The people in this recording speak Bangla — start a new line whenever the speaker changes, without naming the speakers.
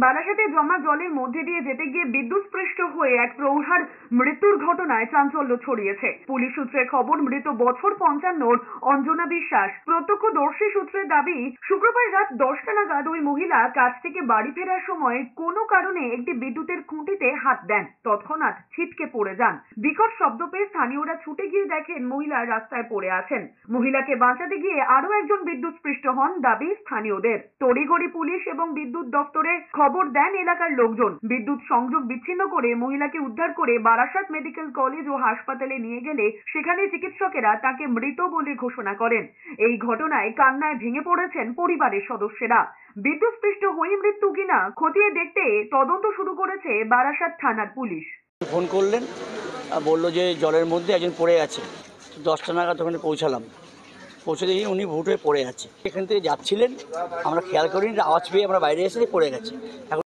বারাসাতে জমা জলের মধ্যে দিয়ে যেতে গিয়ে বিদ্যুৎস্পৃষ্ট হয়ে এক প্রৌঢ়ার মৃত্যুর ঘটনায় চাঞ্চল্য ছড়িয়েছে। পুলিশ সূত্রে খবর, মৃত বছর 55 অঞ্জনা বিশ্বাস। প্রত্যক্ষদর্শী সূত্রে দাবি, শুক্রবার রাত 10টা নাগাদ ওই মহিলা কাজ থেকে বাড়ি ফেরার সময় কোনো কারণে একটি বিদ্যুতের খুঁটিতে হাত দেন। তৎক্ষণাৎ ছিটকে পড়ে যান। বিকট শব্দ পেয়ে স্থানীয়রা ছুটে গিয়ে দেখেন মহিলা রাস্তায় পড়ে আছেন। মহিলাকে বাঁচাতে গিয়ে আরো একজন বিদ্যুৎস্পৃষ্ট হন, দাবি স্থানীয়দের। তড়িঘড়ি পুলিশ এবং বিদ্যুৎ দপ্তরে খবর দেন এলাকার লোকজন। বিদ্যুৎ সংযোগ বিচ্ছিন্ন করে মহিলাকে উদ্ধার করে বারাসাত মেডিকেল কলেজ ও হাসপাতালে নিয়ে গেলে সেখানে চিকিৎসকেরা তাকে মৃত বলে ঘোষণা করেন। এই ঘটনায় কান্নায় ভেঙে পড়েছেন পরিবারের সদস্যরা। বিদ্যুৎস্পৃষ্ট হয়ে মৃত্যু কিনা খতিয়ে দেখতে তদন্ত শুরু করেছে বারাসাত থানার পুলিশ।
ফোন করলেন, বললো যে জলের মধ্যে একজন পড়ে আছে। 10টা নাগাদ ওখানে পৌঁছালাম। পৌঁছে দেখি উনি ভুট হয়ে পড়ে আছে। এখান থেকে যাচ্ছিলেন, আমরা খেয়াল করিনি, আওয়াজ পেয়ে আমরা বাইরে এসে পড়ে গেছে। এখন